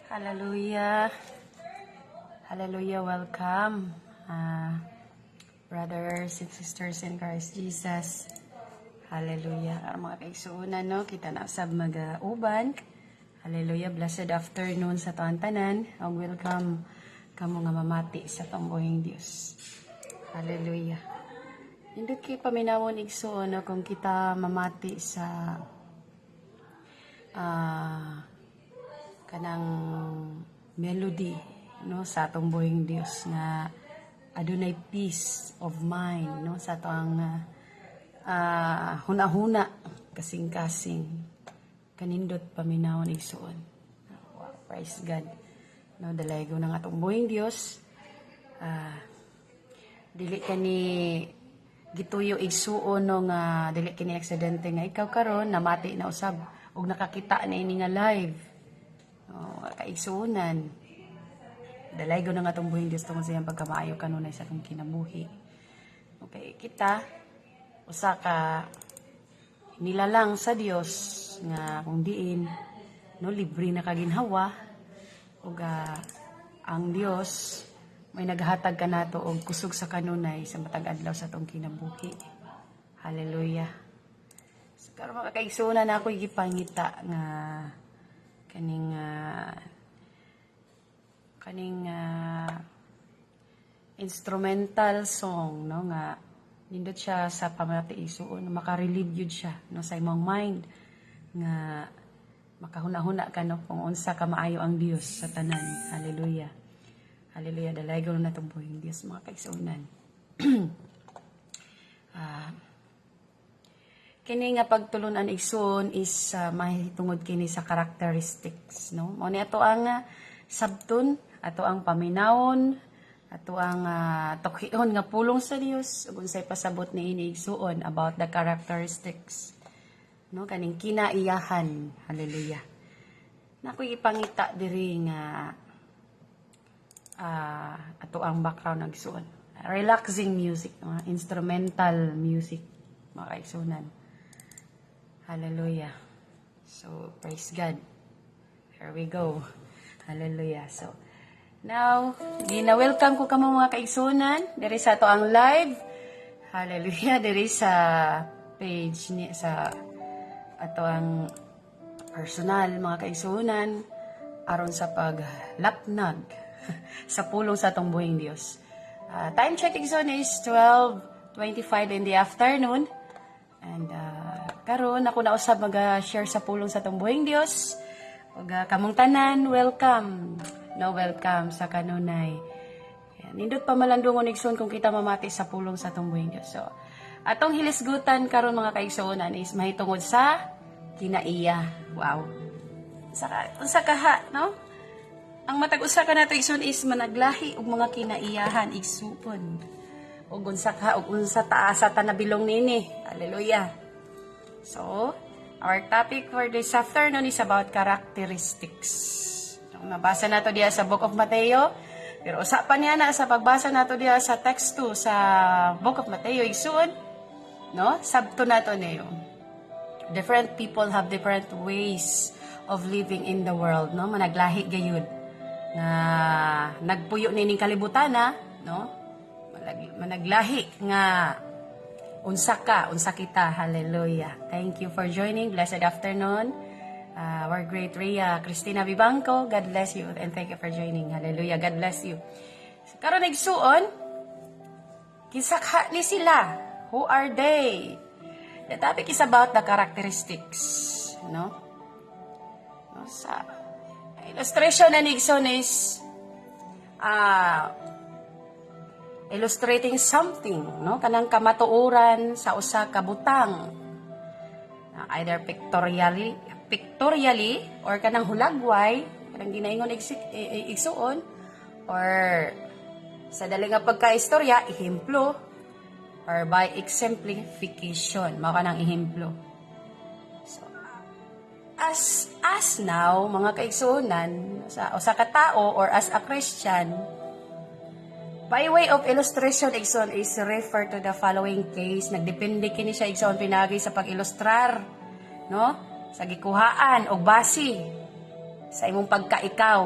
Hallelujah. Hallelujah. Welcome, brothers and sisters in Christ Jesus. Hallelujah. Ang mga kaigsuunan, no? Kita na sab mag-uban. Hallelujah. Blessed afternoon sa tuan tanan. And welcome kamo nga mamati sa tambuhing Dios. Hallelujah. Hindi kay paminawon igsuon, no? Kung kita mamati sa kanang melody, no, sa atong buhing Dios nga adunay peace of mind, no, sa atong huna-huna kasing-kasing kanindot paminawon igsuon. Wow, praise God, no, dalaygo ng atong buhing Dios. Dili kani gituyo igsuon no nga dili kini aksidente nga ikaw karon namati na usab ug nakakita na ini nga live. Kaigsuunan. Dalaygo na nga itong buhing Diyos tungkol sa iyang pagkamaayo kanunay sa itong kinabuhi. Okay, kita, usa ka nilalang sa Diyos nga kung diin, no, libre na kaginhawa, ug ang Diyos may naghatag ka nato og kusog sa kanunay sa matag adlaw sa itong kinabuhi. Hallelujah. So, karon mga kaigsuunan na ako gipangita nga kaning instrumental song, no, nga nindot siya sa pamatiisuon, makarelieve yun siya, no, sa imong mind nga makahuna-huna ka, no, kung unsa ka maayo ang Dios sa tanan. Hallelujah. Hallelujah. Dalaygo na itong buhing Dios, mga kaigsuunan. Kini nga pagtulunan igsoon is mahitungod kini sa characteristics, no? Mao ni ato ang sabton, ato ang paminawon, ato ang tukhihon nga pulong sa Dios ug unsay pasabot niini igsoon about the characteristics, no, kaning kinaiyahan. Hallelujah. Nakoy ipangita diri nga ato ang background ng igsoon. Relaxing music, no? Instrumental music, mga kaigsuunan. Hallelujah. So, praise God. Here we go. Hallelujah. So, now, gina-welcome ko kamo mga kaigsunan. Diri sa ato ang live. Hallelujah. Diri sa page ni sa ato ang personal mga kaigsunan aron sa paglapnag sa pulong sa atong buhing Dios. Time check igsoon is 12:25 in the afternoon. And karon ako na usab mag-share sa pulong sa atong buhing Dios. Ug kamong tanan, welcome. No, welcome sa kanunay. Nindot pa malandungon igsoon kung kita mamati sa pulong sa atong buhing Dios. So, atong hilisgutan karon mga kaigsuonan is mahitungod sa kinaiya. Wow. Unsa kaha, no? Ang matag usa ka nato igsoon is managlahi og mga kinaiyahan igsuon. Ug unsa ka ug unsa taas sa tanabilong nini. Hallelujah. So, our topic for this afternoon is about characteristics. Nabasa nato diya sa Book of Mateo, pero usapan niya na sa pagbasa nato diya sa text 2 sa Book of Mateo igsuon, no? Sabto nato niyo. Different people have different ways of living in the world, no? Managlahi gayud nga nagpuyo nining kalibutan na, no? Managlahi nga unsa kita. Hallelujah. Thank you for joining. Blessed afternoon. Our great Rhea Cristina Vivanco, God bless you and thank you for joining. Hallelujah. God bless you. Karon nagsuon, kisakha ni sila. Who are they? The topic is about the characteristics, no? Sa illustration na nigson is illustrating something, no, kanang kamatuoran sa usa ka butang, either pictorially or kanang hulagway, kanang ginaingon igsuon, or sa dali nga pagkaistorya ehemplo, or by exemplification, mao kanang ehemplo. So, as now mga kaigsuonan sa usa ka tao or as a Christian, by way of illustration, igsoon is refer to the following case. Nagdepende kini siya igsoon pinagi sa pag-ilustrar, no? Sa gikuhaan o basi. sa imong pagkaikaw.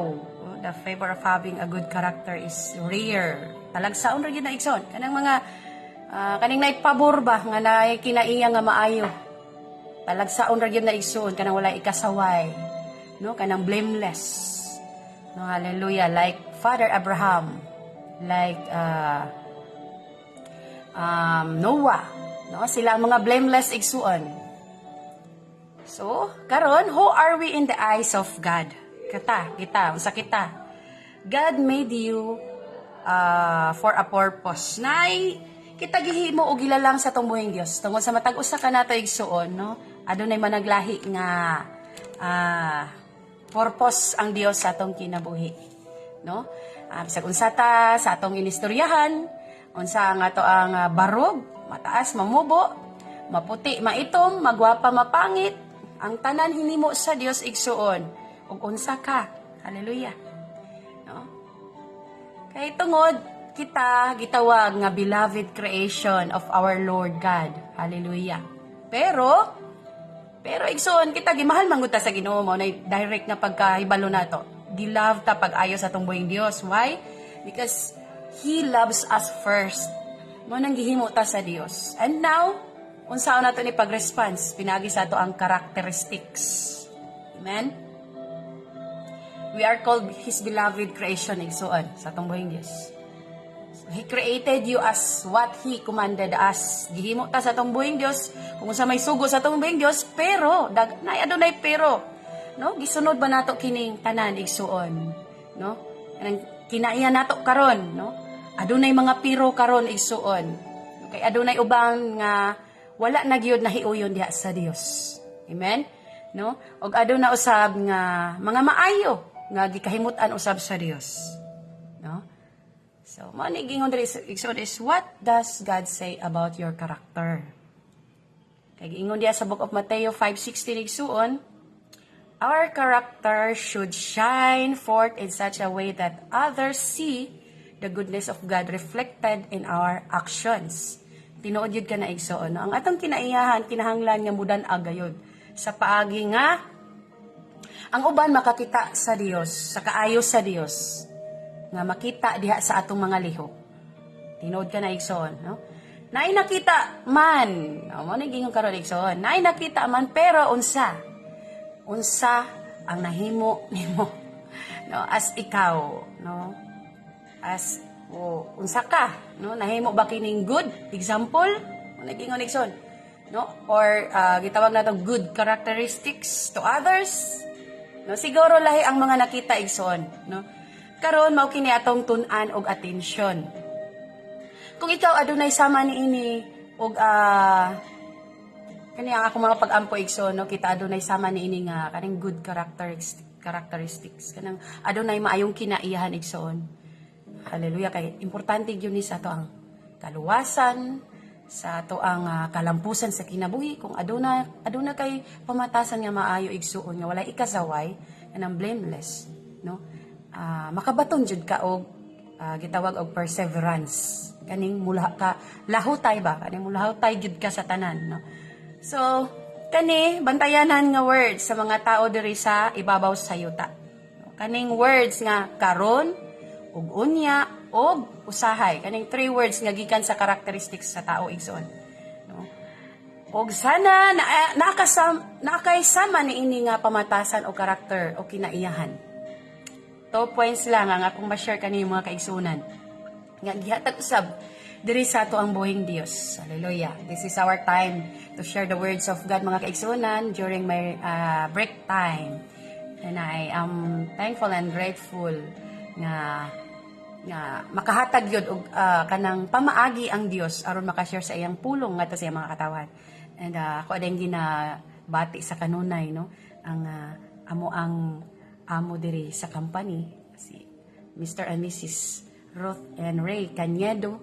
The favor of having a good character is rare. Talagsaon ra gyud na igsoon. Kanang mga kaning naipabor ba nga naay kinaiya nga maayo. Talagsaon ra gyud na igsoon kanang wala ikasaway. No, kanang blameless. No, hallelujah, like Father Abraham, like Noah, no, sila ang mga blameless igsuon. So, karon, who are we in the eyes of God? Kita, unsa kita? God made you for a purpose. Nay, kita gihimo og gilalang sa tong buhing Dios. Tungod sa matag usa ka nato igsuon, no? Adunay managlahi nga purpose ang Dios sa atong kinabuhi, no? Bisag unsa ta sa atong inistoryahan, unsa nga to ang barog, mataas, mamubo, maputi, maitom, magwapa, mapangit, ang tanan hinimo sa Dios igsuon ug unsa ka. Hallelujah. No? Kay tungod kita gitawag nga beloved creation of our Lord God. Hallelujah. Pero igsoon kita gimahal man gud ta sa Ginoo, mao nay direct nga pagkahibalo nato. Gilove ta pag-ayo sa atong buhing Dios. Why? Because He loves us first. Mao nang gihimo ta sa Dios. And now, unsaon nato ni pag-response? Pinagi sa ato ang characteristics. Amen? We are called His beloved creation, igsoon sa atong buhing Dios. He created you as what He commanded us. Gihimo ta sa atong buhing Dios, kung sa may sugo sa atong buhing Dios, pero adunay pero, no? Gisunod ba nato kining tanan igsuon, no? Kanang kinaiya nato karon, no? Adunay mga pero karon igsuon. Kay adunay ubang nga wala na gyud nahiuyon diha sa Dios. Amen? No? Og aduna usab nga mga maayo nga gikahimutan usab sa Dios. No? So, mani gingon diri is what does God say about your character? Kay giingon diha sa book of Matthew 5:16 igsuon, our character should shine forth in such a way that others see the goodness of God reflected in our actions. Tinuod yun ka na igsoon. Ang atong kinaiyahan, kinahanglan nga mudan agayod sa paagi nga ang uban makakita sa Dios, sa kaayo sa Dios, nga makita diha sa atong mga lihok. Tinuod ka na igsoon, no? Naay nakita man, mo ni gingon karon igsoon. Naay nakita man pero unsa ang nahimo nimo, no? As ikaw, no? As unsa ka, no? Nahimo ba kining good example? Nagingon igsoon, no? Or gitawag nato good characteristics to others, no? Siguro lahi ang mga nakita igsoon, no? Karon mao kini atong tun-an og atensyon. Kung ikaw adunay sama niini og kani ang ako mga pag-ampo igsoon, no? Kita adunay sama niini nga kaning good characteristics kanang adunay maayong kinaiyahan igsoon. Hallelujah, kay importante gyud ni sa ato ang kaluwasan, sa ato ang kalampusan sa kinabuhi. Kung aduna kay pamatasan nga maayo igsuon nga walay ikasaway kanang blameless, no? Makabaton jud ka og gitawag og perseverance. Kaning lahutay ba? Kaning mulahutay jud ka sa tanan, no? So, kani bantayanan nga words sa mga tao diri sa ibabaw sa yuta. Kaning words nga karon ug unya og usahay, kaning 3 words nga gikan sa characteristics sa tao igsoon, no? Og sana nakaisama niini nga pamatasan o karakter o kinaiyahan. 2 points lang ang akong ma-share kanimo mga kaigsunan nga gihatag usab diri sa ato ang buhing Dios. Hallelujah. This is our time to share the words of God mga kaigsunan during my break time. And I am thankful and grateful nga makahatag yun og kanang pamaagi ang Dios aron makashare sa iyang pulong ngadto sa iyang mga katawan. And ako adeng ginabati sa kanunay, no, ang amo diri sa company si Mr. and Mrs. Ruth and Ray Cañedo,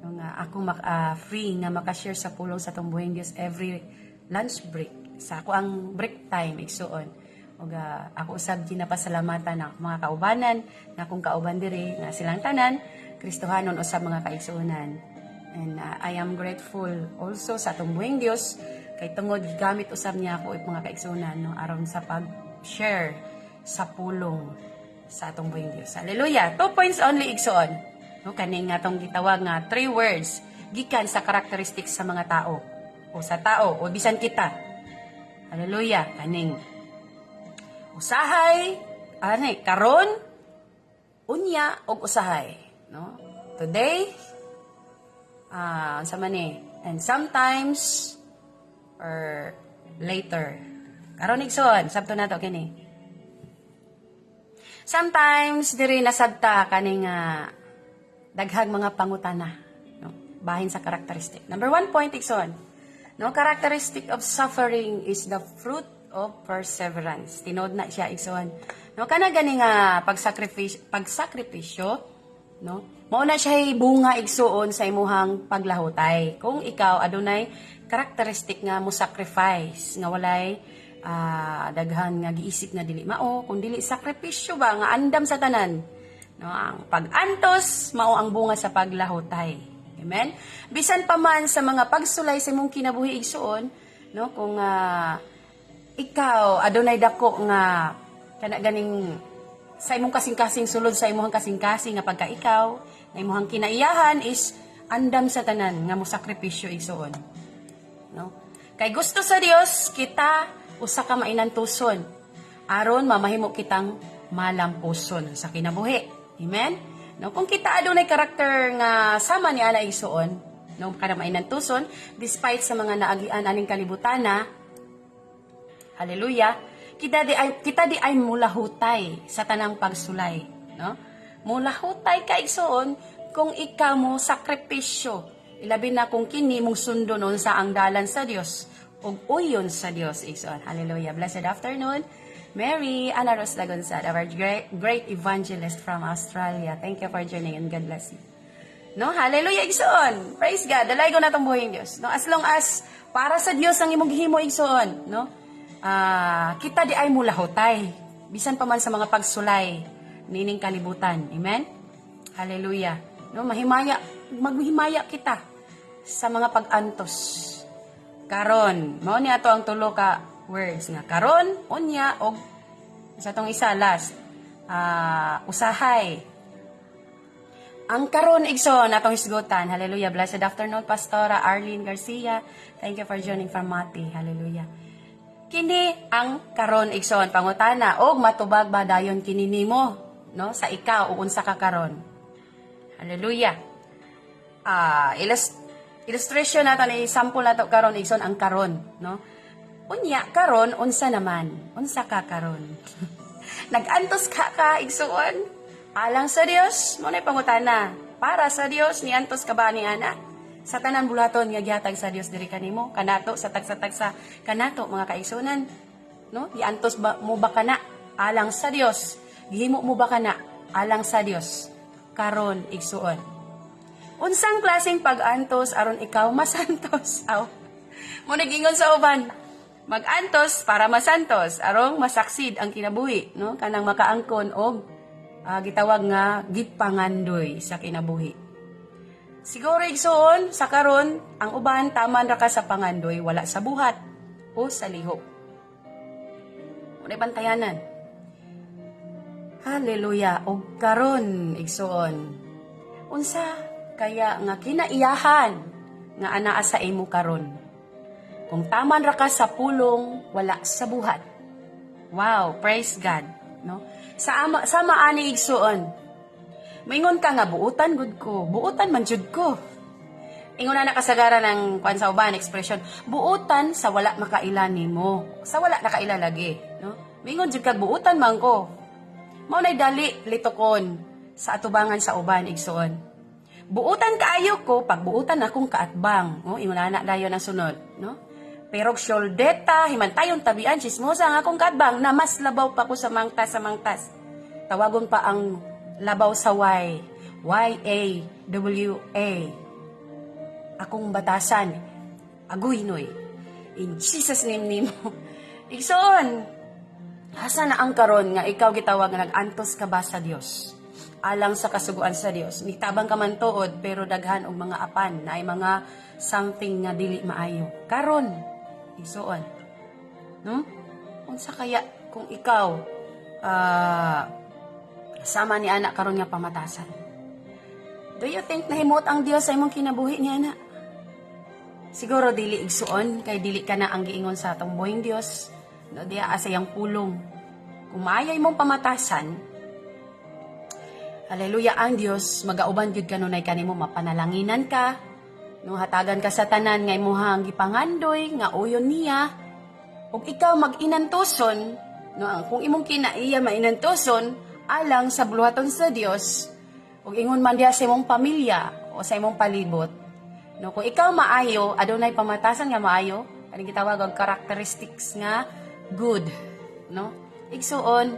no, nga ako free nga makashare sa pulong sa tong buhing Dios every lunch break sa ako ang break time igsuon. Og ako usab ginapasalamatan ang mga kaubanan nga akong kauban diri nga silang tanan Kristohanon usab mga kaigsuonan. And I am grateful also sa atong buhing Dios kay tungod gamit usab niya ako mga kaigsuonan, no, aron sa pag-share sa pulong sa atong buhing Dios. Hallelujah. 2 points only igsoon. No, kaning atong gitawag nga 3 words gikan sa characteristics sa mga tao o sa tao o bisan kita. Hallelujah. Kaning usahay, karon, unya og usahay, no? Today, sa mani, and sometimes or later. Karon igsoon, sabto nato kini. Sometimes diri nasabta kaning daghang mga pangutana, no? Bahin sa characteristic. Number 1 point igsoon. No, characteristic of suffering is the fruit of perseverance. Tinod na siya igsoon. No, kana gani nga pagsakripisyo, no? Mao na siya bunga igsuon sa imuhang paglahutay. Kung ikaw adunay characteristic nga mo sacrifice, nga walay daghan nga giisip nga dili mao, kung dili sakripisyo ba nga andam sa tanan. No, ang pag-antos mao ang bunga sa paglahutay. Amen? Bisan pa man sa mga pagsulay sa imong kinabuhi igsuon, no, kung ikaw adunay dako nga kana ganing sa imong kasing-kasing sulod sa imong kasing-kasing nga pagka ikaw na imong kinaiyahan is andam sa tanan nga mo sakripisyo igsuon. No? Kay gusto sa Dios kita usa ka mainantuson aron mamahimo kitang malampuson sa kinabuhi. Amen? No, kung kita adunay karakter nga sama ni ana igsuon, no, kada mainantuson despite sa mga naagian aning kalibutana, hallelujah, kita di ay mulahutay sa tanang pagsulay, no? Mulahutay ka igsuon kung ikaw mo sakripisyo, ilabi na kung kini mong sundo nun sa ang dalan sa Dios ug uyon sa Dios igsuon. Hallelujah. Blessed afternoon. Mary, Ana Ros Lagonzad, our great evangelist from Australia. Thank you for joining and God bless you. No, hallelujah, igsoon. Praise God. Dalay ko na itong buhay Diyos. No, as long as para sa Diyos ang imong gihimo igsoon, no? Kita di ay mulahutay. Bisan pa man sa mga pagsulay nining kalibutan. Amen? Hallelujah. No, maghimaya kita sa mga pag-antos. Karon, mao ni ato ang tulo ka words nga karon, unya, og sa tong isa last, usahay. Ang karon igsoon atong hisgutan. Hallelujah. Blessed afternoon, Pastora Arlene Garcia. Thank you for joining from Mati. Hallelujah. Kini ang karon igsoon pangutana og matubag ba dayon kini nimo, no, sa ikaw ug unsa ka karon. Hallelujah. Illustration nato ni sample nato karon igsoon ang karon, no? Unya, karon, unsa naman? Unsa ka karon? Nag-antos ka igsuon? Alang sa Dios, mo na pangutana. Para sa Dios, niantos ka ba ni ana? Sa tanan bulaton nga gihatag sa Dios diri kanimo, kanato sa tagsa-tagsa kanato mga kaigsunan. No? Diantos ba mo ba kana alang sa Dios? Gihimo mo ba kana alang sa Dios? Karon igsuon. Unsang klaseng pag-antos aron ikaw masantos? Aw. Mo nagingon sa uban. Mag-antos para masantos, arong masaksid ang kinabuhi, no? Kanang makaangkon og gitawag nga gipangandoy sa kinabuhi. Siguro igsoon sa karon ang uban taman ra ka sa pangandoy wala sa buhat o sa lihok. Unay bantayanan. Hallelujah. Og karon igsoon. Unsa kaya nga kinaiyahan nga anaa sa imo karon? Kung taman ra ka sa pulong, wala sa buhat. Wow, praise God, no? Sama ani igsuon. Maingon ka nga buutan gud ko, buutan man jud ko. Ingon na kasagaran ng kwan sa uban expression, buutan sa wala makailan nimo. Sa wala nakaila lagi, no? Maingon jud kag buutan man ko. Mao nay dali litokon sa atubangan sa uban igsuon. Buutan kaayo ko pag buutan akong kaatbang, no? Ingon na dayon ang sunod, no? Pero syoldeta, himantayon tabian, chismosa ang akong kadbang na mas labaw pa ko sa mangtas. Tawagon pa ang labaw sa Y. Y-A-W-A. Akong batasan. Aguy noy. In Jesus name nimo. Igsoon, asa na ang karon nga ikaw gitawag nga nag-antos ka ba sa Dios? Alang sa kasuguan sa Dios. Nitabang ka man tuod, pero daghan og mga apan na ay mga something nga dili maayo. Karon, igsoon. No? Unsa kaya kung ikaw sama ni anak karon nga pamatasan. Do you think nahimot ang Dios sa imong kinabuhi ni anak? Siguro dili igsuon kay dili ka na ang giingon sa atong buhing Dios. No, diya asayang pulong. Kung maayo imong pamatasan, haleluya ang Dios, magauban gyud kanunay kanimo mapanalanginan ka, no hatagan ka sa tanan nga imong gipangandoy nga uyon niya. Ug ikaw mag-inantuson, no kung imong kinaiya mainantuson alang sa buluhaton sa Dios, ug ingon man diha sa imong pamilya o sa imong palibot. No, kung ikaw maayo, adunay pamatasan nga maayo, kaning gitawag og characteristics nga good, no? Igsuon,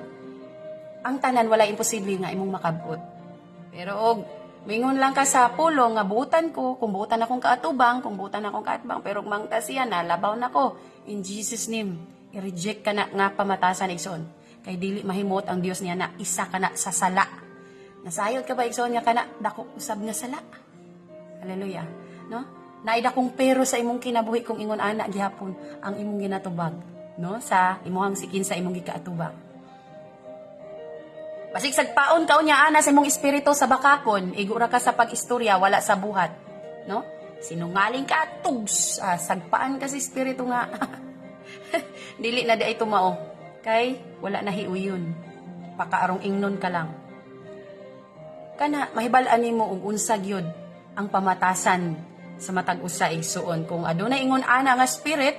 ang tanan wala imposible nga imong makabot. Pero og mingon lang ka sa pulong nga buutan ko, kung buutan akong kaatubang, kung buutan akong kaatbang, pero mangta siya na labaw nako. In Jesus name, i-reject ka na nga pamatasan igsuon. Kay dili mahimot ang Dios niya na isa ka na sa sala. Nasayod ka ba igsuon nga kana dako usab nga sala? Hallelujah. No? Naida kong pero sa imong kinabuhi kung ingon ana gihapon ang imong ginatubag, no? Sa imong sikin sa imong gikaatubang. Basig sagpaon ka unya ana sa imong espiritu sa bakakon, igura ka sa pag-istorya wala sa buhat, no? Sinungaling ka tugs, sagpaan ka sa espiritu nga. Dili na di ay tumao. Kay wala na hiuyon. Pakaarong ingnon ka lang. Kana mahibal-an nimo og unsa gyud ang pamatasan sa matag usa igsuon kung adunay ingon ana nga spirit,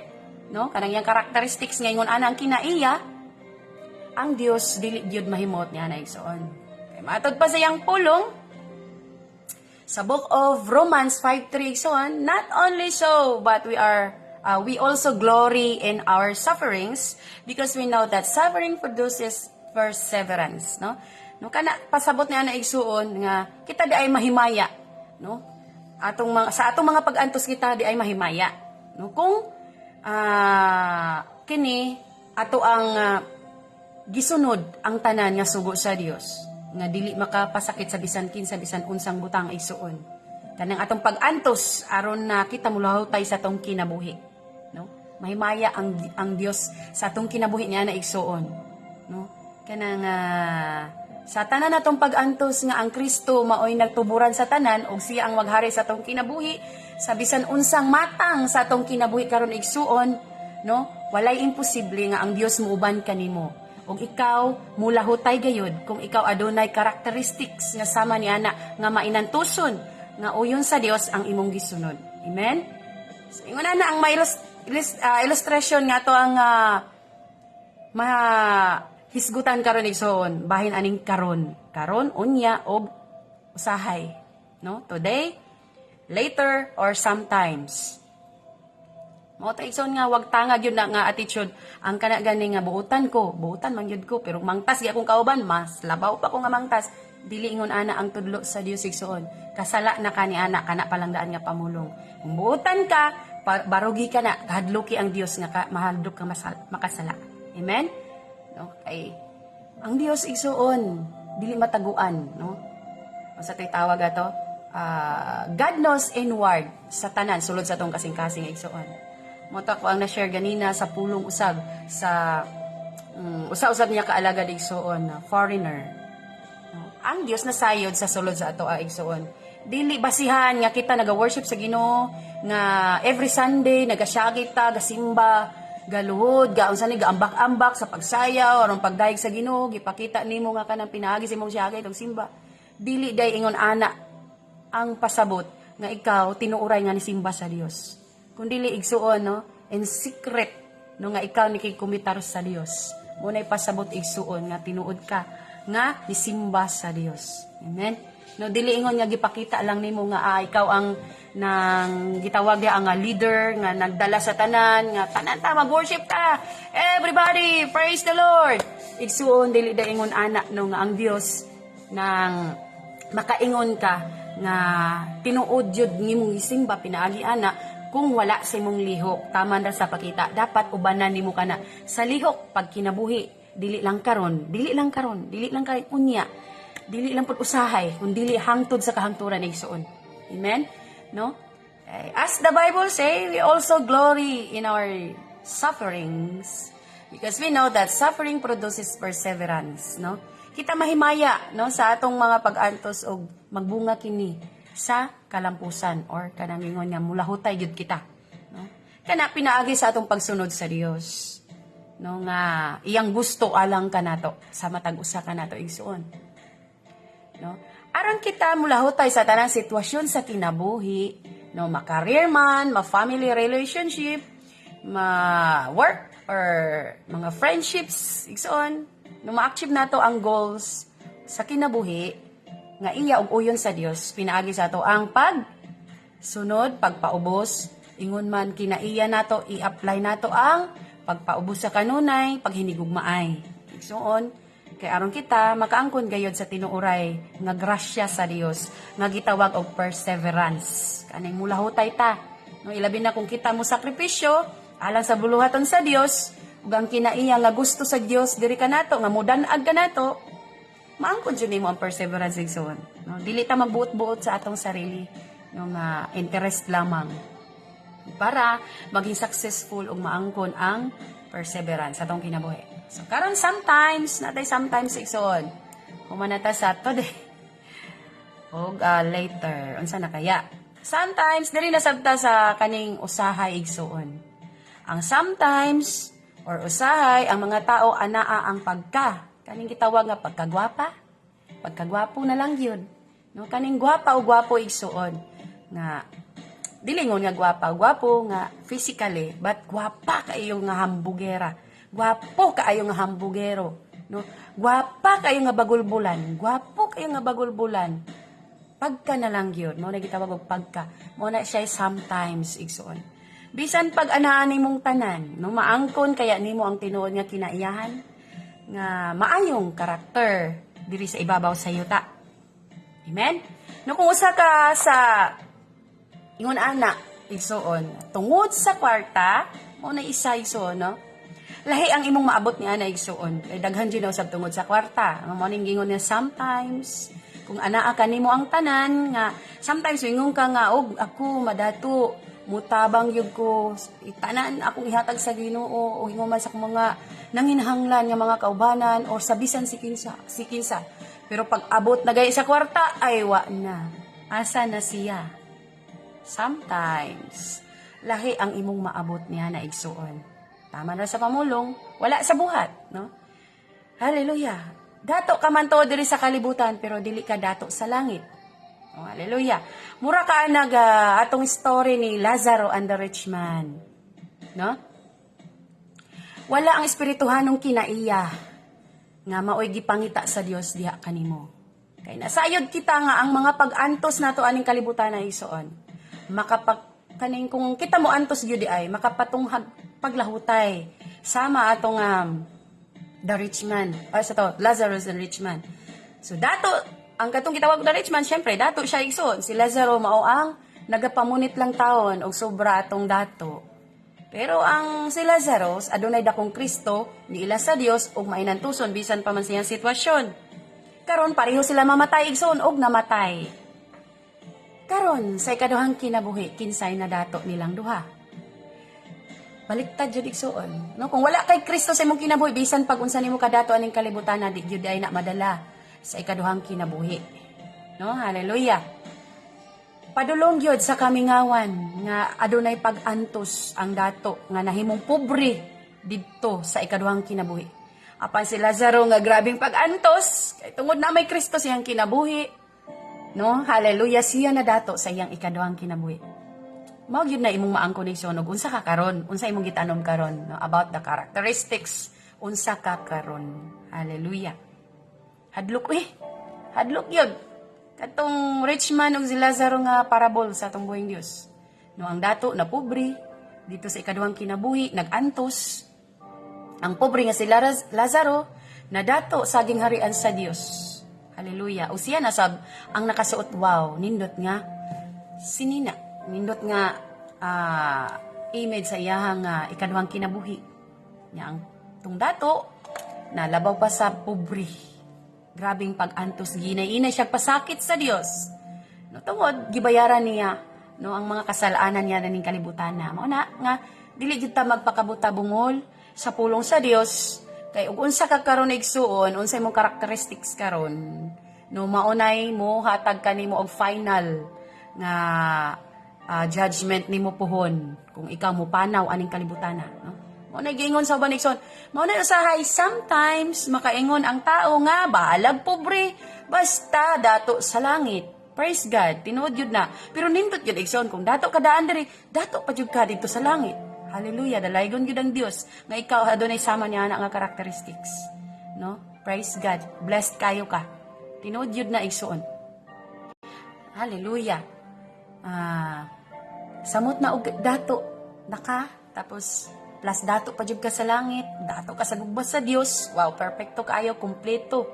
no, kanang yang characteristics nga ingon ana ang kinaiya, ang Dios dili gyud mahimot niya na igsuon. Kay matod pa sa yang pulong sa book of Romans 5:3 igsuon, not only so but we also glory in our sufferings because we know that suffering produces perseverance, no? No kana pasabot niya na igsuon nga kita di ay mahimaya, no? Sa atong mga pag-antos kita di ay mahimaya, no? Kung kini ato ang gisunod ang tanan nga sugo sa Dios nga dili makapasakit sa bisan kinsa bisan unsang butang igsuon. Kanang atong pag-antos aron na kita mulahutay sa atong kinabuhi, no? Mahimaya ang Dios sa atong kinabuhi niya na igsuon, no? Kanang sa tanan natong pag-antos nga ang Kristo maoy nagtuburan sa tanan ug siya ang maghari sa atong kinabuhi sa bisan unsang matang sa atong kinabuhi karon igsuon, no? Walay imposible nga ang Dios muuban kanimo. Ug ikaw mulahutay gayud kung ikaw adunay characteristics nga sama ni ana nga mainantuson nga uyon sa Dios ang imong gisunod. Amen. So, ingon na ang may illustration nga to ang hisgutan karon igsoon bahin aning karon unya og usahay, no? Today, later, or sometimes. Mo ta igsoon nga wag tangad yun na nga attitude ang kana gani nga buutan man gyud ko pero mangtas gi akong kauban mas labaw pa ko nga mangtas dili ingon ana ang tudlo sa Dios igsoon. Kasala na kani ana kana palang-daan nga pamulong. Kung buutan ka barugi ka na kahadloki ang Dios nga mahadlok ka makasala. Amen. No? Kay ang Dios igsuon dili mataguan, no? Sa tay tawag ato, God knows inward sa tanan sulod sa tong kasing-kasing igsuon. Mo ta ko ang na-share ganina sa pulong usab sa usa-usab niya kaalagad igsuon, foreigner. No? Ang Dios na sayod sa sulod sa ato igsuon. Dili basihan nga kita naga-worship sa Ginoo nga every Sunday nagasyagit ta, gasimba, galuhod, unsa ni gaambak-ambak sa pagsayaw aron pagdayeg sa Ginoo, gipakita nimo nga kanang pinaagi sa imong siyagay tong simba. Dili day ingon ana ang pasabot nga ikaw tinuuray nga ni simba sa Dios. Kun dili igsuon, no, in secret, no, nga ikaw nikikumitar sa Dios. Munay pasabot igsuon nga tinuod ka nga ni simba sa Dios. Amen. No, dili ingon nga gipakita lang nimo nga ikaw ang nang gitawag niya ang leader nga nagdala sa tanan nga tanan ta mag-worship ta. Everybody, praise the Lord. Igsuon dili da ingon ana no nga ang Dios nang makaingon ka nga tinuod jud nimong isimba pinaagi ana kung wala sa imong lihok. Tama na sa pakita. Dapat ubanan nimo kana sa lihok pag kinabuhi. Dili lang karon, dili lang kay unya. Dili lang pud usahay, kun dili hangtod sa kahangturan igsuon. Amen. No? As the Bible say, we also glory in our sufferings Because we know that suffering produces perseverance, no? Kita mahimaya, no, sa atong mga pag-antos og magbunga kini sa kalampusan or kanang ingon nga mulahutay gyud kita, no? Kana pinaagi sa atong pagsunod sa Dios, no, nga iyang gusto alang kanato sa matag usa kanato igsuon, no? Aron kita mulahutay sa tanang sitwasyon sa kinabuhi, no, ma-career man, ma-family relationship, ma-work or mga friendships igsuon, no, ma-achieve nato ang goals sa kinabuhi nga iya og uyon sa Dios, pinaagi sa ato ang pagsunod, pagpaubos, ingon man kinaiya nato i-apply nato ang pagpaubos sa kanunay, paghinigugmaay. Igsuon, kay aron kita makaangkon gayod sa tinuoray nga grasya sa Dios nga gitawag og perseverance. Kaning mulahutay ta, no, ilabi na kung kita mo sakripisyo alang sa buluhaton sa Dios, ug ang kinaiya nga gusto sa Dios diri kanato nga mudan-ag kanato, maangkon jud nimo ang perseverance igsoon, no? Dili ta magbuot-buot sa atong sarili, no, nga interest lamang para maging successful ug maangkon ang perseverance sa atong kinabuhi. So karon sometimes igsoon, humanata sa today ug later unsa na kaya. Sometimes diri na sabta sa kaning usahay igsoon. Ang sometimes or usahay, ang mga tao anaa ang kaning gitawag nga pagkagwapo na lang yun, no? Kaning gwapa o gwapo igsuon nga dili ngon nga gwapo nga physically, but gwapa kaayo nga hambugera, gwapo kaayo nga hambugero, no? Gwapa kaayo nga bagulbulan, gwapo kaayo nga bagulbulan, pagka na lang yun, mo na gitawag og pagka, mo na siya sometimes igsuon. Bisan pag anaan nimong tanan, no, maangkon kaya nimo ang tinuod nga kinaiyahan nga maayong karakter diri sa ibabaw sa yuta. Amen. No, kung usa ka sa ingon ana igsuon tungod sa kwarta, mo na isa igsuon, no. Lahi ang imong maabot ni ana igsuon. Kay daghan jud sa tungod sa kwarta. Ang mo ning gingon niya sometimes kung anaa ka nimo ang tanan nga sometimes ingon ka nga og ako madato mutabang yug ko itanan akong ihatag sa Ginoo o hinuman sa mga nanginhanglan nga mga kaubanan o sa bisan si kinsa. Pero pag abot na gay sa kwarta ay wa na. Asa na siya? Sometimes lahi ang imong maabot niya na igsuon. Tama na sa pamulong, wala sa buhat, no? Hallelujah. Dato ka man to diri sa kalibutan pero dili ka dato sa langit. Oh, hallelujah. Mura ka atong story ni Lazaro and the rich man. No? Wala ang espirituhanong kinaiya nga maoy gipangita sa Dios diha kanimo. Kay nasayod kita nga ang mga pag-antos nato aning kalibutan na igsoon. Kaning kung kita mo antos gyud ay makapatunghag paglahutay sama atong the rich man. Lazarus and rich man. So dato ang katong gitawag na rich man, syempre, dato siya igsoon. Si Lazaro mao ang nagapamunit lang taon og sobra atong dato. Pero ang si Lazaro, adunay dakong Kristo, niila sa Dios og mainantuson bisan pa man siyang sitwasyon. Karon pareho sila mamatay igsoon og namatay. Karon sa ikaduhang kinabuhi, kinsay na dato nilang duha. Baliktad jud igsoon. No, kung wala kay Kristo sa imong kinabuhi, bisan pag unsa nimo kadato aning kalibutan na di jud ay na madala sa ikaduhang kinabuhi. No, hallelujah. Padulong gyud sa kamingawan nga adunay pag-antos ang dato nga nahimong pobre didto sa ikaduhang kinabuhi. Apan si Lazaro nga grabing pag-antos kay tungod na may Kristo siyang kinabuhi. No, hallelujah, siya na dato sa iyang ikaduhang kinabuhi. Mao gyud na imong maangkon igsoon og unsa ka karon, unsa imong gitanom karon, no, about the characteristics unsa ka karon. Hallelujah. Hadlok yun. Katong rich man o si Lazaro nga parable sa atong buhing Diyos. No, ang dato na pobre, dito sa ikaduhang kinabuhi, nag-antos. Ang pobre nga si Lazaro, na dato sa aging harian sa Diyos. Hallelujah. O siya nasab, ang nakasuot, wow, nindot nga, sinina. Nindot nga, image sa iyahang ikaduhang kinabuhi. Nga ang tung dato, nalabaw pa sa pobre. Grabing pag-antos, ginay-inay siya pasakit sa Dios. No, tungod gibayaran niya no ang mga kasalanan niya ning kalibutan na. Mao na nga dili gyud ta magpakabuta bungol, sa pulong sa Dios kay ug unsa ka karon igsuon, unsay mong characteristics karon, no maunay mo hatag kanimo og final nga judgment nimo puhon kung ikaw mo panaw aning kalibutana, no? Maunay giingon sa uban igsoon, maunay usahay sometimes makaingon ang tao nga balag pobre basta dato sa langit. Praise God, tinuod yun na. Pero nindot yun igsoon kung dato ka daan diri, dato pa jud ka dito sa langit. Hallelujah, dalaygon gyud ang Dios nga ikaw adunay sama niya nga characteristics, no? Praise God, blessed kayo ka. Tinuod yun na igsoon. Hallelujah. Samot na og dato naka, tapos plus dato pa jud ka sa langit, dato ka sa gubbas sa Dios. Wow, perfecto kaayo, kumpleto,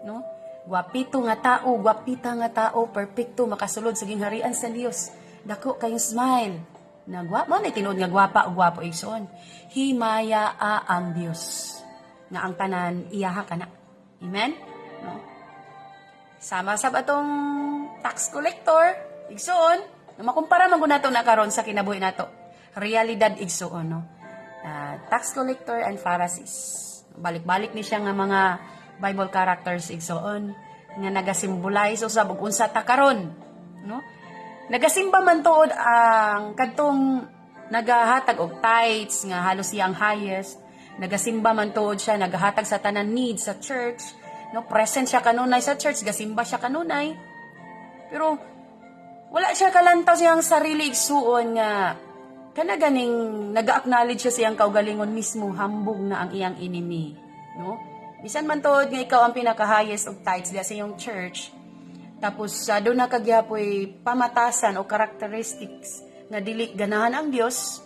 no? Gwapito nga tao, gwapita nga tao, perfecto makasulod sa gingharian sa Dios. Dako kayong smile. Na mo na tinuod nga gwapa o gwapo igsoon. Himayaa ang Dios nga ang tanan iyaha kana. Amen? No? Sama sab atong tax collector igsoon, na makumpara man gud nato na karon sa kinabuhi nato. Realidad igsoon, no? Tax collector and Pharisees. Balik-balik ni siya nga mga Bible characters igsoon nga nagasimbolize usab og unsa ta karon, no? Nagasimba man tuod ang kadtong nagahatag og tithes nga halos iyang highest. Nagasimba man tuod siya nagahatag sa tanan needs sa church, no? Present siya kanunay sa church, gasimba siya kanunay. Pero wala siya kalantaw siyang sarili igsuon nga kana ganing naga-acknowledge siya siyang kaugalingon mismo, hambog na ang iyang enemy, no? Bisan man tuod nga ikaw ang pinaka-highest og tithes diya sa iyong church. Tapos doon na kagyapoy pamatasan o characteristics nga dili ganahan ang Dios.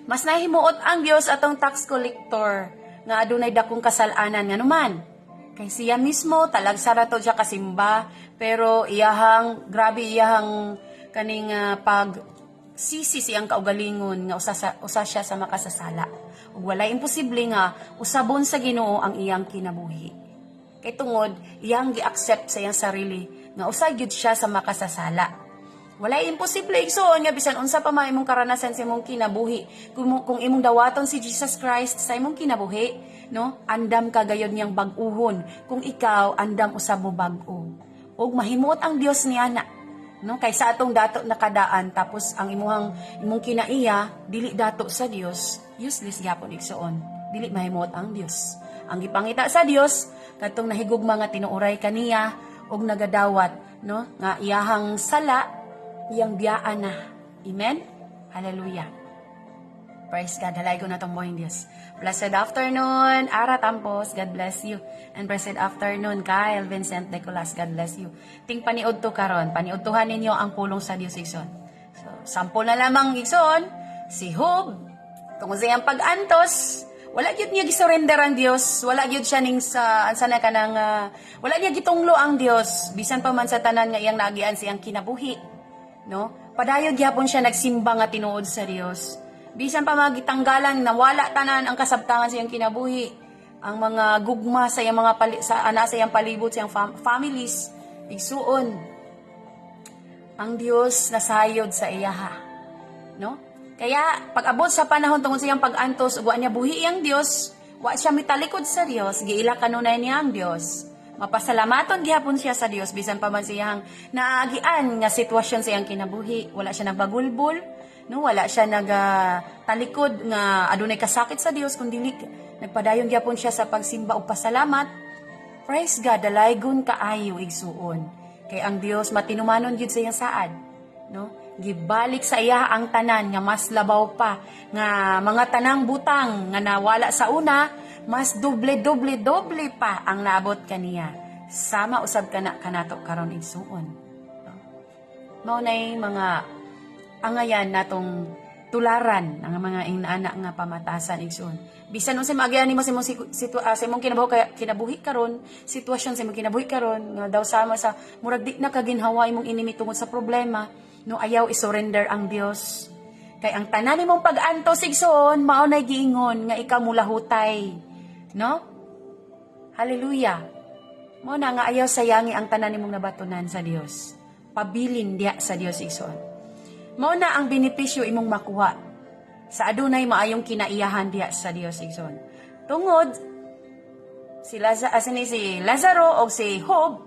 Mas nahimuot ang Dios atong tax collector nga adunay dakong kasalanan nga numan. Kay siya mismo talagsara to siya kasimba, pero iyahang grabe iyahang kaning pag sisi siyang kaugalingon nga usa siya sa makasasala. Ug walay imposible nga usabon sa Ginoo ang iyang kinabuhi. Kay tungod iyang gi-accept sa iyang sarili nga usa gyud siya sa makasasala. Walay imposible igsoon nga bisan unsa pa man imong karanasan sa imong kinabuhi, kung imong dawaton si Jesus Christ sa imong kinabuhi, no? Andam ka gayud niyang bag-uhon kung ikaw andam usab mo bag-o. Ug mahimuot ang Dios niya na, no? Kaysa atong dato nakadaan tapos ang imong kinaiya dili dato sa Dios, useless gyapon igsoon. Dili mahimuot ang Dios. Ang gipangita sa Dios kadtong nahigugma nga tinuoray kaniya og nagadawat, no, nga iyahang sala iyang biyaan na. Amen. Hallelujah. Praise God. Halay ko na tong buhing Dios. Blessed afternoon, Ara Tampos, God bless you. And blessed afternoon, Kyle Vincent Nicolas, God bless you. Ting paniud to karon, paniudtuhan ninyo ang pulong sa Dios igsoon. So, sample na lamang igsoon, si Job tungod sa iyang pag-antos, wala gyud niya gisurrender ang Dios, wala gyud siya ning sa ansa na kanang wala niya gitunglo ang Dios bisan pa man sa tanan nga iyang naagian siyang kinabuhi, no? Padayod gyapon siya nagsimba nga tinuod sa Dios. Bisan pa magitanggalan na wala tanan ang kasabtangan sa iyang kinabuhi, ang mga gugma sa iyang mga sa iyang palibot sa iyang families, igsuon ang Dios nasayod sa iyaha, no? Kaya, pag-abot sa panahon tungod sa iyang pag-antos, wa niya buhi iyang Dios, wa siya mitalikod sa Dios, giila kanunay niya ang Dios. Mapasalamaton gihapon siya sa Dios, bisan pa man siyang naagian nga sitwasyon sa iyang kinabuhi. Wala siya nagbagulbol, no? Wala siya nagtalikod nga adunay kasakit sa Dios, kundi nagpadayon gihapon siya sa pagsimba o pasalamat. Praise God, dalaygon kaayo igsuon. Kay ang Dios matinumanon gyud sa iyang saad, no? Gibalik sa iya ang tanan nga mas labaw pa nga mga tanang butang nga nawala sa una, mas doble pa ang naabot kaniya. Sama usab kanato karon igsuon. Mao nay mga angayan natong tularan ang mga inaanak nga pamatasan igsuon. Bisan unsay maagian nimo sa imong kinabuhi karon, sitwasyon sa imong kinabuhi karon nga daw sama sa murag di na kaginhawa imong inimi tungod sa problema, no, ayaw isurrender ang Dios. Kay ang tanan nimong pag-antos igsoon, mao nay giingon nga ikaw mulahutay, no? Hallelujah. Mao na nga ayaw sayangi ang tanan nimong nabatunan sa Dios. Pabilin diya sa Dios igsoon. Mao na ang benepisyo imong makuha sa adunay maayong kinaiyahan diha sa Dios igsoon. Tungod si Lazaro o si Job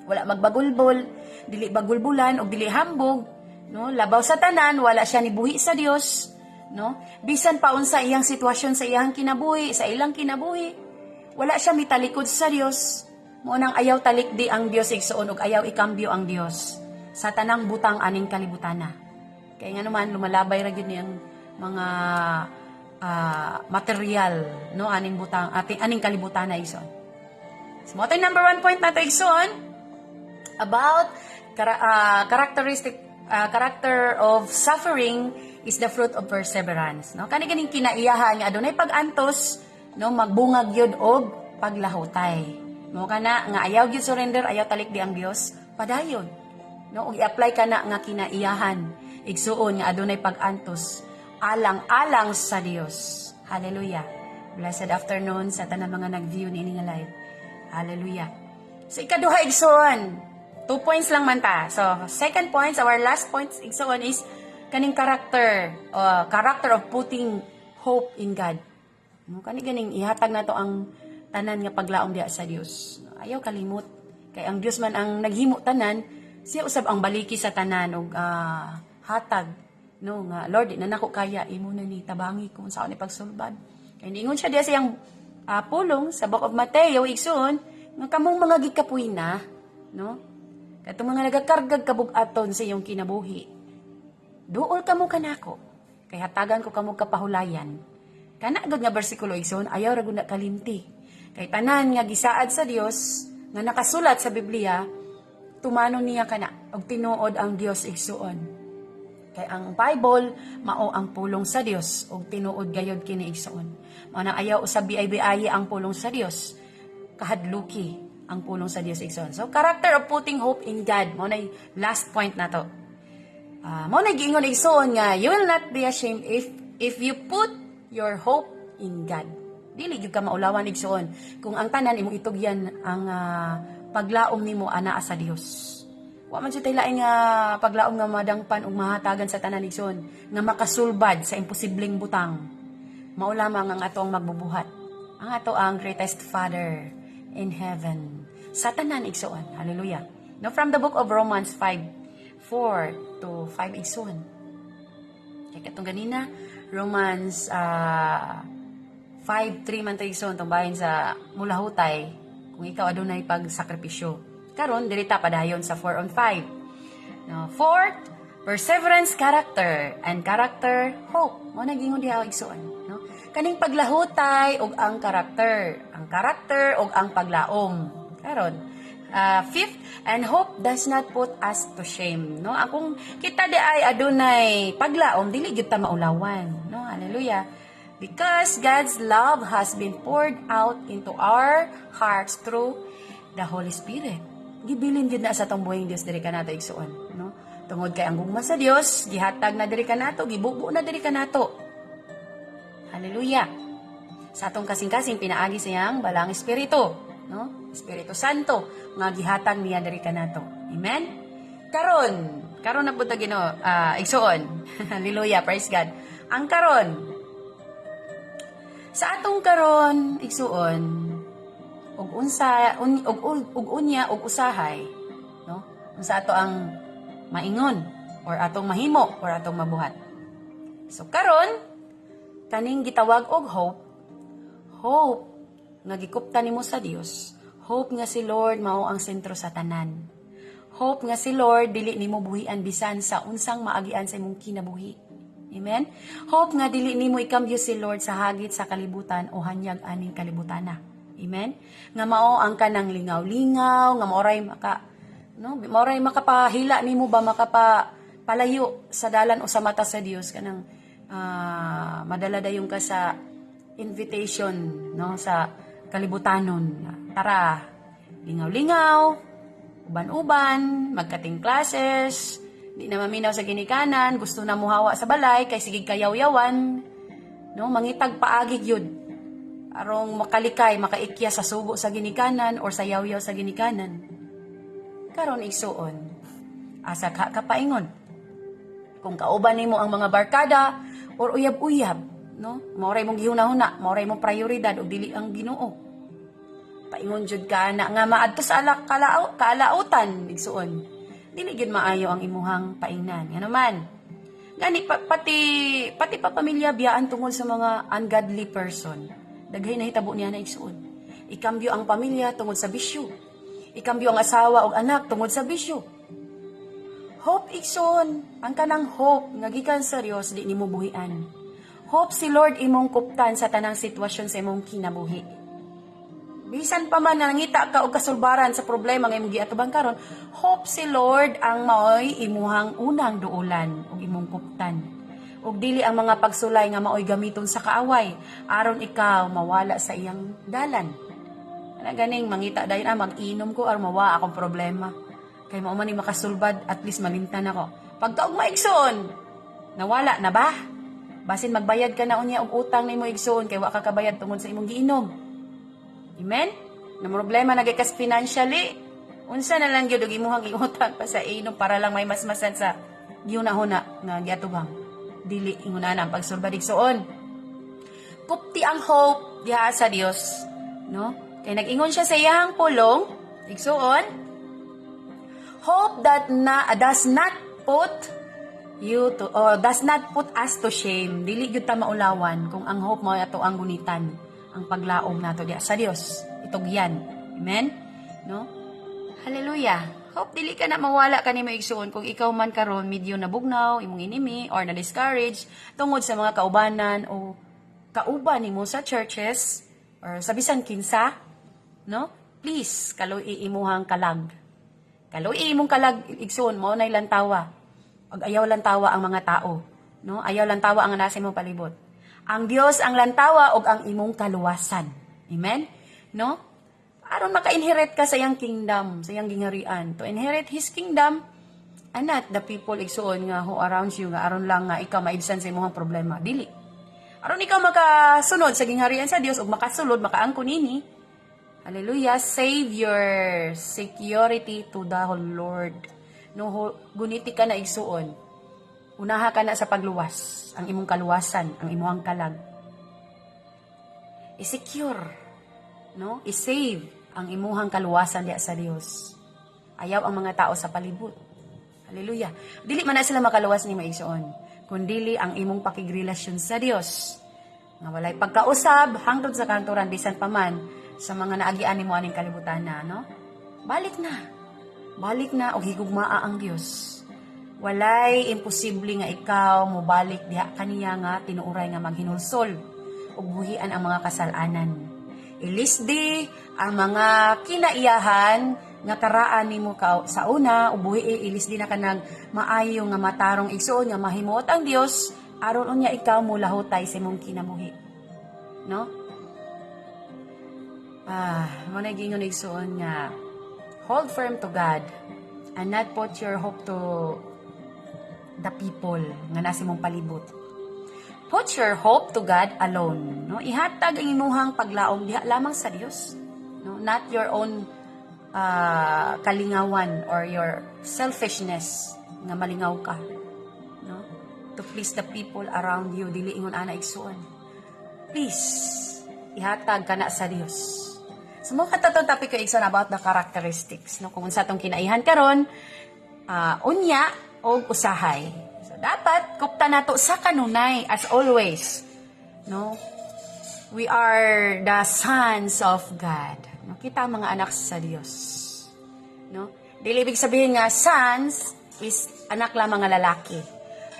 wala magbagulbol, dili bagulbulan o dili hambog, no? Labaw sa tanan, wala siya nibuhi sa Dios, no? Bisan pa unsa iyang sitwasyon sa iyang kinabuhi, sa ilang kinabuhi, wala siya mitalikod sa Dios. Mo nang ayaw talikdi ang Dios igsoon ug ayaw ikambyo ang Dios sa tanang butang aning kalibutana. Kaya nga naman lumalabay ra gyud niyang mga material, no, aning butang aning kalibutana igsoon. So mo number 1 point nato igsoon about character of suffering is the fruit of perseverance, no? Kani ganing kinaiyahan nga adunay pag-antos, no, magbungag yun og paglahutay. Mo kana nga ayaw gyud surrender, ayaw talikdi ang Dios, padayon, no, ug i-apply kana nga kinaiyahan igsuon nga adunay pag-antos alang-alang sa Dios. Hallelujah. Blessed afternoon sa tanan mga nag-view ni ining live. Hallelujah. So ikaduha igsuon, 2 points lang man ta. So, second point, our last point igsoon is kaning character of putting hope in God. No, kani ganing ihatag nato ang tanan nga paglaom diha sa Dios. Ayaw kalimot kay ang Dios man ang naghimo tanan, siya usab ang baliki sa tanan og hatag, no, nga Lord, di na nako kaya, imo na ni tabangi kung saan ni pagsulbad. Kay ningon siya diha siyang pulong sa Book of Mateo igsoon nga kamong mga gikapuy na, no? Katong mga nagakargag kabug-aton sa iyong kinabuhi. Duol kamo kanako, kay hatagan ko kamo kapahulayan. Kana gud nga bersikulo igsoon, ayaw ra gud na kalimti. Kay tanan nga gisaad sa Dios nga nakasulat sa Biblia, tumanon niya kana og tinuod ang Dios igsoon. Kay ang Bible mao ang pulong sa Dios og tinuod gayud kini igsoon. Mao na ayaw usab biay-biayi ang pulong sa Dios. Kahadluki ang pulong sa Dios igsoon. So, character of putting hope in God. Mo na last point na to. Mo na giingon igsoon nga, you will not be ashamed if you put your hope in God. Dili gyud ka maulawan igsoon kung ang tanan imong itugyan ang paglaom nimo anaa sa Dios. Wa man siya lain nga paglaom nga madangpan ug mahatagan sa tanan igsoon nga makasulbad sa imposibleng butang. Mao lamang ang atong magbubuhat. Ang ato ang greatest Father in heaven. Sa tanan igsoon. Hallelujah. Now from the book of Romans 5:4 to 5 igsoon. Kaya katong ganina, Romans 5:3 man to igsoon, tong bahin sa mulahutay, kung ikaw adunay pagsakripisyo. Karon dirita padayon sa 4 on 5. Now, fourth, perseverance, character, and character, hope. Mo nagingon diha igsoon, no? Kaning paglahutay og ang karakter og ang paglaom. Karon, fifth, and hope does not put us to shame, no? Akong kita di ay adunay paglaom, dili gyud ta maulawan, no? Hallelujah. Because God's love has been poured out into our hearts through the Holy Spirit. Gibilin gyud na sa tong buhing Dios diri kanato igsuon, no? Tungod kay ang gugma sa Dios, gihatag na diri kanato, gibubo na diri kanato. Hallelujah. Sa atong kasing-kasing pinaagi siyang balang espiritu, no? Espiritu Santo nga gihatag niya diri kanato. Amen. Karon na pud ta Ginoo, igsuon. Hallelujah, praise God. Ang karon sa atong karon igsuon ug unsa ug unya ug usahay, no? Unsa ato ang maingon or atong mahimo or atong mabuhat. So karon kaning gitawag og hope nga gikuptan nimo sa Dios, hope nga si Lord mao ang sentro sa tanan. Hope nga si Lord dili nimo buhian bisan sa unsang maagian sa imong kinabuhi. Amen. Hope nga dili nimo ikambyo si Lord sa hagit sa kalibutan o hanyag aning kalibutana. Amen. Nga mao ang kanang lingaw-lingaw, nga maoray makapahila nimo ba makapalayo sa dalan o sa mata sa Dios kanang madala dayon ka sa invitation, no, sa kalibutanon. Tara, lingaw-lingaw, uban-uban, magkating classes, di na maminaw sa ginikanan, gusto na muhawa sa balay, kay sigig kayaw-yawan, no, mangitag paagi yun. Arong makalikay, makaikya sa subo sa ginikanan or sa yaw-yaw sa ginikanan. Karon igsuon, asa ka kapaingon. Kung kauban nimo ang mga barkada or uyab-uyab, no? Maoray mong gihuna-huna, maoray mong prioridad ug dili ang Ginoo. Paingon jud ka na nga maadto sa kaalautan igsuon. Dili gyud maayo ang imuhang paingnan. Ngano man. Gani pati pa pamilya biyaan tungod sa mga ungodly person. Daghay na hitabo niya na igsuon. Ikambyo ang pamilya tungod sa bisyo. Ikambyo ang asawa o anak tungod sa bisyo. Hope igsoon, ang kanang hope nga gikan sa Dios di nimo buhian. Hope si Lord imong kuptan sa tanang sitwasyon sa imong kinabuhi. Bisan pa man nangita ka og kasulbaran sa problema nga imong giatubang karon, hope si Lord ang maoy imuhang unang duulan ug imong kuptan. Ug dili ang mga pagsulay nga maoy gamiton sa kaaway aron ikaw mawala sa iyang dalan. Ana ganing mangita dayon mag-inom ko aron mawa akong problema. Kay mao man ni makasulbad at least malimtan ako. Pagka og maigsoon, nawala na ba? Basin magbayad ka na unya og utang nimo igsoon kay wa ka kabayad tungod sa imong giinom. Amen? Na problema na gikas financially, unsa na lang gyud og imong giutang pa sa inom para lang may masmasan sa gihuna-huna nga giatubang. Dili inguna na ang pagsulbad igsoon. Kupti ang hope diha sa Dios, no? Kay nag-ingon siya sa iyang pulong igsoon, hope that does not put you to does not put us to shame. Dili gyud ta maulawan kung ang hope mo ato ang gunitan, ang paglaom nato diha sa Dios. Itog yan. Amen? No? Hallelujah. Hope dili ka na mawala kanimo igsuon kung ikaw man karon medyo nabugnaw, imong enemy or na discourage tungod sa mga kaubanan o kauban nimo sa churches or sa bisan kinsa, no? Please kaluy imuhang kalag. Kaluy imong kalag igsoon mo nay lantawa. Ag ayaw lantawa ang mga tao, no? Ayaw lantawa ang nasa imong palibot. Ang Dios ang lantawa og ang imong kaluwasan. Amen? No? Aron maka-inherit ka sa iyang kingdom, sa iyang gingharian. To inherit His kingdom, and not the people igsoon nga who around you, nga aron lang nga ikaw maibsan sa imong problema. Dili. Aron ikaw makasunod sa gingharian sa Dios ug makasulod, makaangkon ini. Hallelujah. Save your security to the Lord. No, guniti ka na igsuon. Unaha ka na sa pagluwas, ang imong kaluwasan, ang imong kalag. I-secure, no? I-save ang imuhang kaluwasan diya sa Dios. Ayaw ang mga tao sa palibot. Hallelujah. Dili man na sila makaluwas ni maigsoon, kundili ang imong pakigrelasyon sa Dios. Nga walay pagkausab hangtod sa kanturan bisan pa man sa mga naagian nimo aning kalibutan na, no? Balik na. Balik na og higugmaa ang Dios. Walay imposible nga ikaw mobalik diha kaniya nga tinuuray nga maghinulsol ug buhian ang mga kasalanan. Ilisdi ang mga kinaiyahan nga karaan nimo sa una ug buhi ilisdi na kanang maayo nga matarong igsoon nga mahimuot ang Dios aron unya ikaw mulahutay sa imong kinabuhi. No? Mo na gingon igsoon nga hold firm to God and not put your hope to the people nga nasa imong palibot. Put your hope to God alone. No? Ihatag ang imuhang paglaom diha lamang sa Dios. No? Not your own kalingawan or your selfishness nga malingaw ka. No? To please the people around you. Dili ingon ana igsuon. Please, ihatag ka na sa Dios. So, mo katatong topic ko igsoon about the characteristics. No? Kung unsa tong kinaihan karon, unya o usahay. So, dapat kupta nato sa kanunay as always. No? We are the sons of God. No? Kita mga anak sa Dios. No? Dili ibig sabihin nga sons is anak lamang nga lalaki.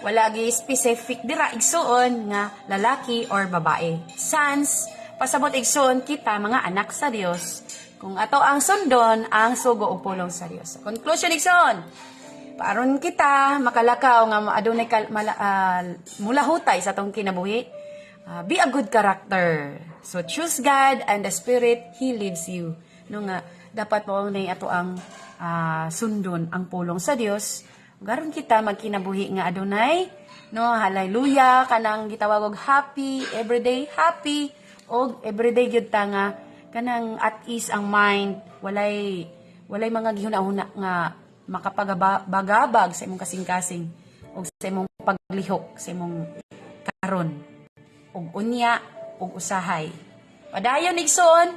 Wala gi specific dira igsuon nga lalaki or babae. Sons pasabot igsoon kita mga anak sa Dios. Kung ato ang sundon ang sugo ug pulong sa Dios. Conclusion igsoon. Paaron kita makalakaw nga adunay mulahutay sa tong kinabuhi. Be a good character. So choose God and the Spirit, He leads you. No nga dapat mo nay ato ang sundon ang pulong sa Dios. Garon kita magkinabuhi nga adunay, no, hallelujah kanang gitawag og happy, everyday happy, og everyday gyud ta nga kanang at ease ang mind, walay mga gihuna-huna nga makapagabagabag sa imong kasing-kasing o sa imong paglihok, sa imong karon ug unya ug usahay. Padayon igsoon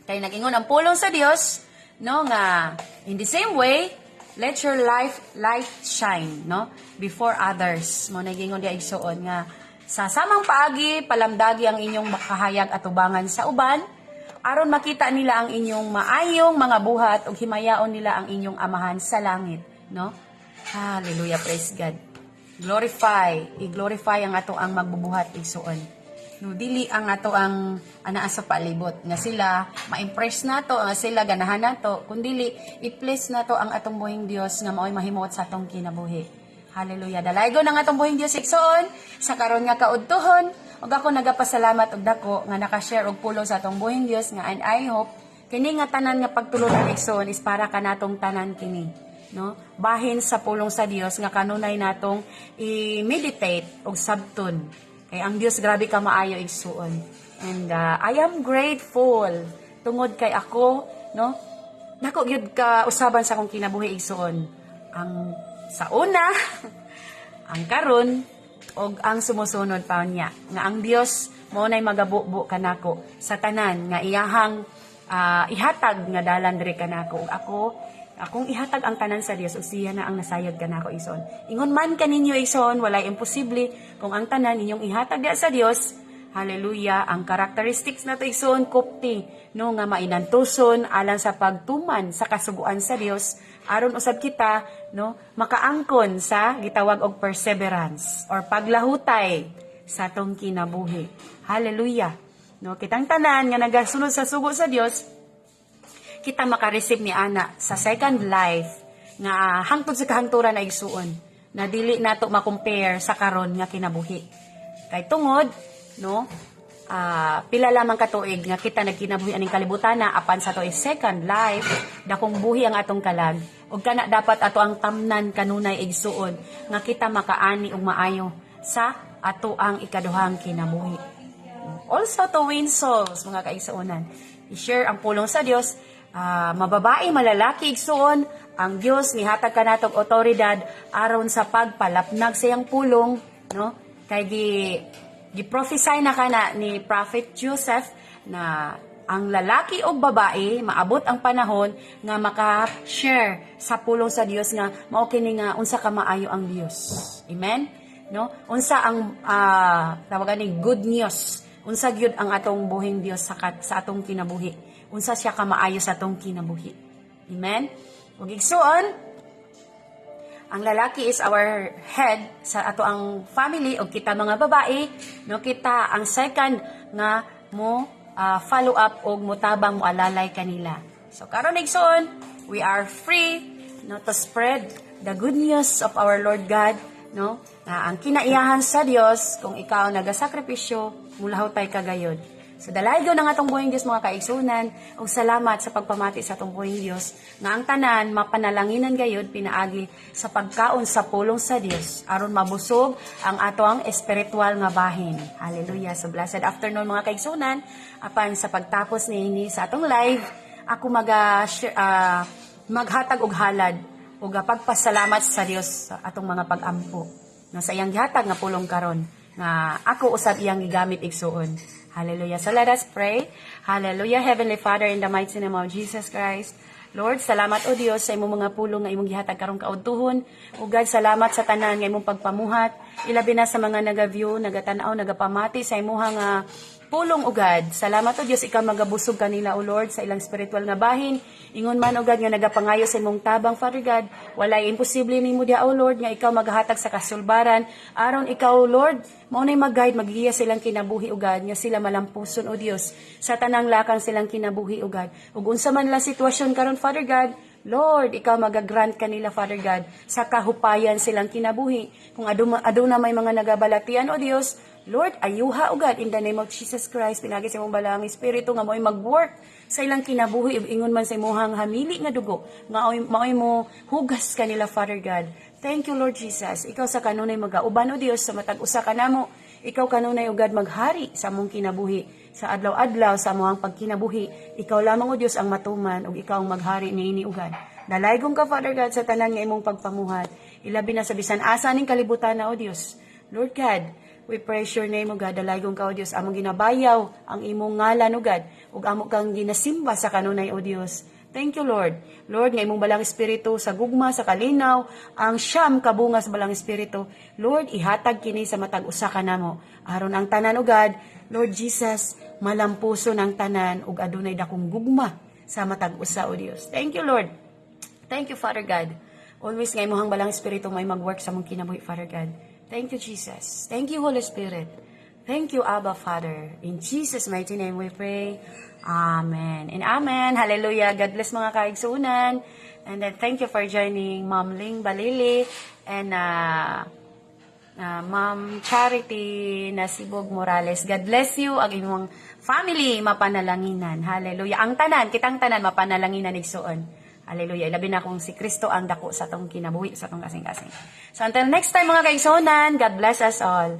kay nag-ingon ang pulong sa Dios no nga in the same way let your light shine no before others. Mo nag-ingon dia igsoon nga sa samang paagi palamdagi ang inyong makahayag at ubangan sa uban aron makita nila ang inyong maayong mga buhat ug himayaon nila ang inyong amahan sa langit, no? Hallelujah, praise God. I-glorify ang ato ang magbubuhat igsoon. No, dili ang ato ang anaa sa palibot nga sila ma-impress nato nga sila ganahan nato kundi i-please nato ang atong buhing Dios nga maoy mahimuot sa atong kinabuhi. Hallelujah. Dalaygo ng atong buhing Dios igsoon sa karon nga kaudtohon ug ako nagapasalamat og dako nga naka-share og pulong sa atong buhing Dios nga and I hope kini nga tanan nga pagtulog ng igsoon is para kanatong tanan kini, no? Bahin sa pulong sa Dios nga kanunay natong i-meditate og sabton. Kay ang Dios grabe ka maayo igsoon. And I am grateful tungod kay ako, no? Nako gyud ka usaban sa akong kinabuhi igsoon. Ang sa una, ang karon og ang sumusunod pa niya nga ang Dios mo nay magabubo kanako sa tanan nga iyahang ihatag nga dalan diri kanako ug akong ihatag ang tanan sa Dios ug siya na ang nasayod kanako igsoon. Ingon man kaninyo igsoon walay imposible kung ang tanan inyong ihatag diha sa Dios. Hallelujah. Ang characteristics nato igsoon kupti no nga mainantuson alang sa pagtuman sa kasuguan sa Dios aron usab kita no makaangkon sa gitawag og perseverance or paglahutay sa atong kinabuhi. Hallelujah. No kitang tanan nga nagasunod sa sugo sa Dios kita maka-receive ni ana sa second life nga hangtod sa kahangturan na igsuon na dili nato ma-compare sa karon nga kinabuhi. Kay tungod no pila lamang ka tuig nga kita nagkinabuhi aning kalibutan na apan sa to is second life dakong buhi ang atong kalag ug kana dapat ato ang tamnan kanunay igsuon nga kita makaani og maayo sa ato ang ikaduhang kinabuhi. Also to win souls mga kaigsuonan. I-share ang pulong sa Dios. Mababae malalaki igsuon ang Dios nihatag kanatog otoridad aron sa pagpalapnag sa iyang pulong no kay gi-prophesy na kana ni Prophet Joseph na ang lalaki o babae maabot ang panahon nga maka-share sa pulong sa Dios nga mao kini nga unsa ka maayo ang Dios. Amen. No? Unsa ang tawagan ni good news. Unsa gyud ang atong buhing Dios sa atong kinabuhi. Unsa siya ka maayo sa atong kinabuhi. Amen. Ug igsuon ang lalaki is our head sa ato ang family o kita mga babae, no kita ang second nga mo follow up og mutabang mo alalay kanila. So karon igsoon, we are free no to spread the good news of our Lord God, no? Ang kinaiyahan sa Dios kung ikaw nagasakripisyo, mulahaw tay kagayod. So dalaygo ng atong buhing Dios mga kaigsunan ug salamat sa pagpamati sa atong buhing Dios nga ang tanan mapanalanginan gayud pinaagi sa pagkaon sa pulong sa Dios aron mabusog ang atong espiritual nga bahin. Hallelujah. So blessed afternoon mga kaigsunan. Apan sa pagtapos niini sa atong live, ako maghatag og halad ug pagpasalamat sa Dios sa atong mga pag-ampo. No sa iyang gihatag nga pulong karon nga ako usab iyang gigamit igsuon. Hallelujah. So let us pray. Hallelujah. Heavenly Father, in the mighty name of Jesus Christ. Lord, salamat o Dios sa imong mga pulong nga imong gihatag karong kaudtuhon. O God, salamat sa tanan nga imong pagpamuhat. Ilabi na sa mga naga-view, nagatanaw, nagapamati sa imong pulong o God. Salamat o Dios, ikaw magabusog kanila o Lord sa ilang spiritual nga bahin. Ingon man o God nga nagapangayo sa imong tabang, Father God. Walay imposible nimo dia o Lord nga ikaw maghatag sa kasulbaran. Aron ikaw Lord, mao nay mag-guide, maghiya silang kinabuhi o God nga sila malampuson o Dios sa tanang lakang silang kinabuhi o God. Ug unsa man la sitwasyon karon Father God, Lord, ikaw magagrant kanila, Father God, sa kahupayan silang kinabuhi. Kung aduna may mga nagabalatian, o Dios, Lord, ayuha, o God, in the name of Jesus Christ, pinagi sa imong balang Espiritu, nga mo'y mag-work sa ilang kinabuhi, ingon man sa imuhang hamili nga dugo, nga mo'y mo hugas kanila, Father God. Thank you, Lord Jesus. Ikaw sa kanunay mag-auban, o Dios, sa matag-usa ka namo. Ikaw kanunay, o God, maghari sa mong kinabuhi. Sa adlaw-adlaw, sa among pagkinabuhi. Ikaw lamang, o Dios, ang matuman, o ikaw ang maghari niini, o God. Dalaygong ka, Father God, sa tanan nga imong pagpamuhat. Ilabi na sa bisan asa ning kalibutan na, o Dios. Lord God, We praise your name, O God. Dalaygon ka, O Dios. Among ginabayaw ang imong ngalan, O God. Ug amo kang ginasimba sa kanunay, O Dios. Thank you, Lord. Lord, nga imong balang espiritu sa gugma, sa kalinaw, ang siyam kabunga sa balang espiritu. Lord, ihatag kini sa matag usa ka namo. Aron ang tanan, O God, Lord Jesus, malampuso ng tanan ug adunay dakong gugma sa matag usa, O Dios. Thank you, Lord. Thank you, Father God. Always nga imong balang espiritu may mag-work sa mong kinabuhi, Father God. Thank you, Jesus. Thank you, Holy Spirit. Thank you, Abba, Father. In Jesus' mighty name we pray. Amen. And amen. Hallelujah. God bless mga kaigsunan. And then thank you for joining Ma'am Ling Balili and Ma'am Charity Nasibog Morales. God bless you. Ang imong family mapanalanginan. Hallelujah. Ang tanan, kitang tanan mapanalanginan igsuon. Hallelujah. Ilabi na kung si Kristo ang dako sa tong kinabuhi sa tong kasing-kasing. So until next time mga kaigsunan, God bless us all.